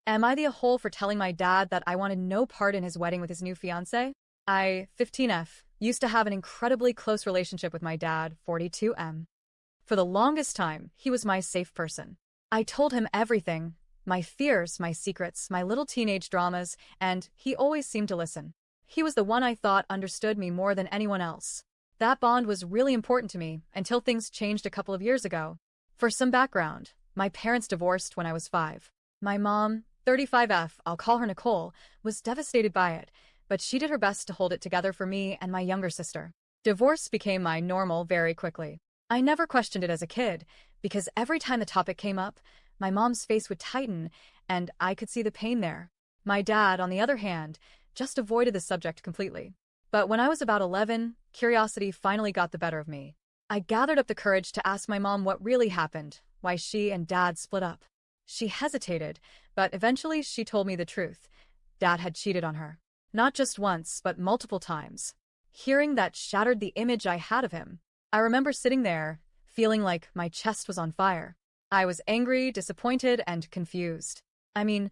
Am I the a-hole for telling my dad that I wanted no part in his wedding with his new fiance? I, 15F, used to have an incredibly close relationship with my dad, 42M. For the longest time, he was my safe person. I told him everything, my fears, my secrets, my little teenage dramas, and he always seemed to listen. He was the one I thought understood me more than anyone else. That bond was really important to me until things changed a couple of years ago. For some background, my parents divorced when I was 5. My mom, 35F, I'll call her Nicole, was devastated by it, but she did her best to hold it together for me and my younger sister. Divorce became my normal very quickly. I never questioned it as a kid, because every time the topic came up, my mom's face would tighten, and I could see the pain there. My dad, on the other hand, just avoided the subject completely. But when I was about 11, curiosity finally got the better of me. I gathered up the courage to ask my mom what really happened, why she and Dad split up. She hesitated, but eventually she told me the truth. Dad had cheated on her. Not just once, but multiple times. Hearing that shattered the image I had of him. I remember sitting there, feeling like my chest was on fire. I was angry, disappointed, and confused. I mean,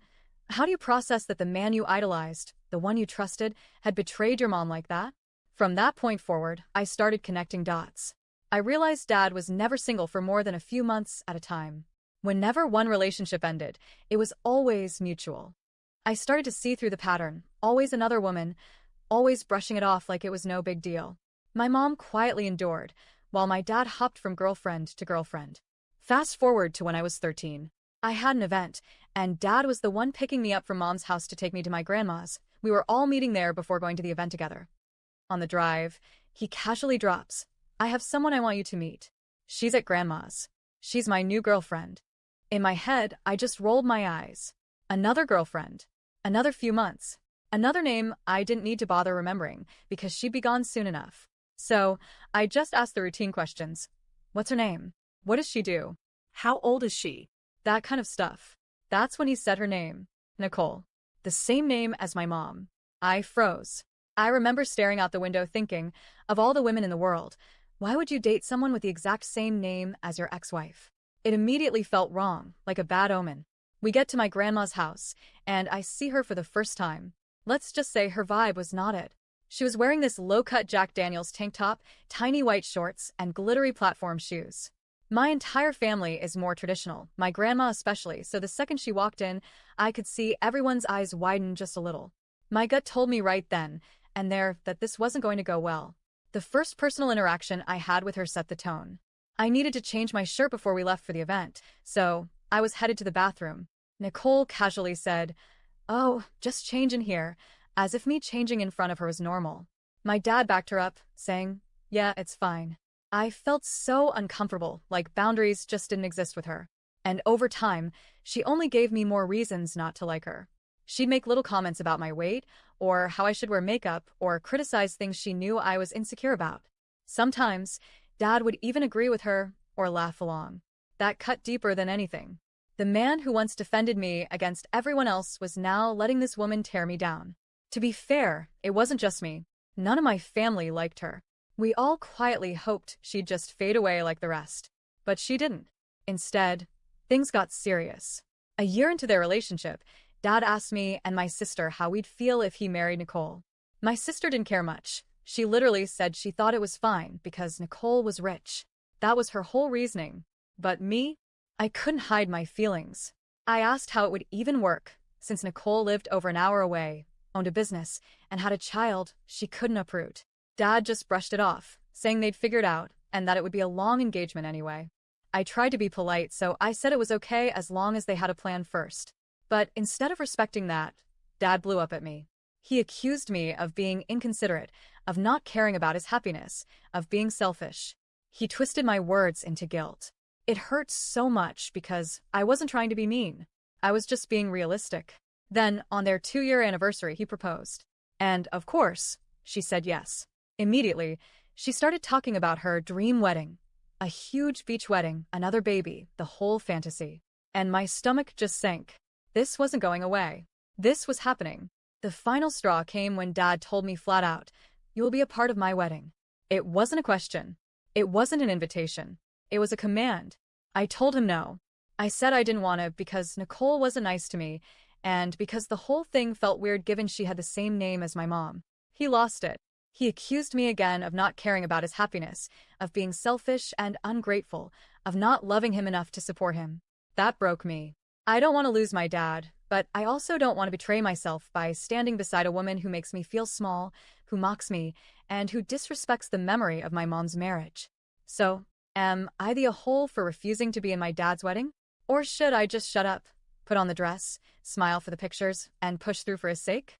how do you process that the man you idolized, the one you trusted, had betrayed your mom like that? From that point forward, I started connecting dots. I realized Dad was never single for more than a few months at a time. Whenever one relationship ended, it was always mutual. I started to see through the pattern, always another woman, always brushing it off like it was no big deal. My mom quietly endured, while my dad hopped from girlfriend to girlfriend. Fast forward to when I was 13. I had an event, and Dad was the one picking me up from Mom's house to take me to my grandma's. We were all meeting there before going to the event together. On the drive, he casually drops, "I have someone I want you to meet. She's at Grandma's. She's my new girlfriend." In my head, I just rolled my eyes. Another girlfriend. Another few months. Another name I didn't need to bother remembering, because she'd be gone soon enough. So, I just asked the routine questions. What's her name? What does she do? How old is she? That kind of stuff. That's when he said her name. Nicole. The same name as my mom. I froze. I remember staring out the window thinking, of all the women in the world, why would you date someone with the exact same name as your ex-wife? It immediately felt wrong, like a bad omen. We get to my grandma's house, and I see her for the first time. Let's just say her vibe was not it. She was wearing this low-cut Jack Daniels tank top, tiny white shorts, and glittery platform shoes. My entire family is more traditional, my grandma especially, so the second she walked in, I could see everyone's eyes widen just a little. My gut told me right then and there that this wasn't going to go well. The first personal interaction I had with her set the tone. I needed to change my shirt before we left for the event, so I was headed to the bathroom. Nicole casually said, "Oh, just change in here," as if me changing in front of her was normal. My dad backed her up, saying, "Yeah, it's fine." I felt so uncomfortable, like boundaries just didn't exist with her. And over time, she only gave me more reasons not to like her. She'd make little comments about my weight, or how I should wear makeup, or criticize things she knew I was insecure about. Sometimes, Dad would even agree with her, or laugh along. That cut deeper than anything. The man who once defended me against everyone else was now letting this woman tear me down. To be fair, it wasn't just me. None of my family liked her. We all quietly hoped she'd just fade away like the rest. But she didn't. Instead, things got serious. A year into their relationship, Dad asked me and my sister how we'd feel if he married Nicole. My sister didn't care much. She literally said she thought it was fine because Nicole was rich. That was her whole reasoning. But me? I couldn't hide my feelings. I asked how it would even work, since Nicole lived over an hour away, owned a business, and had a child she couldn't uproot. Dad just brushed it off, saying they'd figure it out, and that it would be a long engagement anyway. I tried to be polite, so I said it was okay as long as they had a plan first. But instead of respecting that, Dad blew up at me. He accused me of being inconsiderate, of not caring about his happiness, of being selfish. He twisted my words into guilt. It hurt so much because I wasn't trying to be mean. I was just being realistic. Then, on their 2-year anniversary, he proposed. And, of course, she said yes. Immediately, she started talking about her dream wedding. A huge beach wedding, another baby, the whole fantasy. And my stomach just sank. This wasn't going away. This was happening. The final straw came when Dad told me flat out, "You will be a part of my wedding." It wasn't a question. It wasn't an invitation. It was a command. I told him no. I said I didn't want to because Nicole wasn't nice to me, And because the whole thing felt weird given she had the same name as my mom. He lost it. He accused me again of not caring about his happiness, of being selfish and ungrateful, of not loving him enough to support him. That broke me. I don't want to lose my dad, but I also don't want to betray myself by standing beside a woman who makes me feel small, who mocks me, and who disrespects the memory of my mom's marriage. So, am I the a-hole for refusing to be in my dad's wedding? Or should I just shut up, put on the dress, smile for the pictures, and push through for his sake?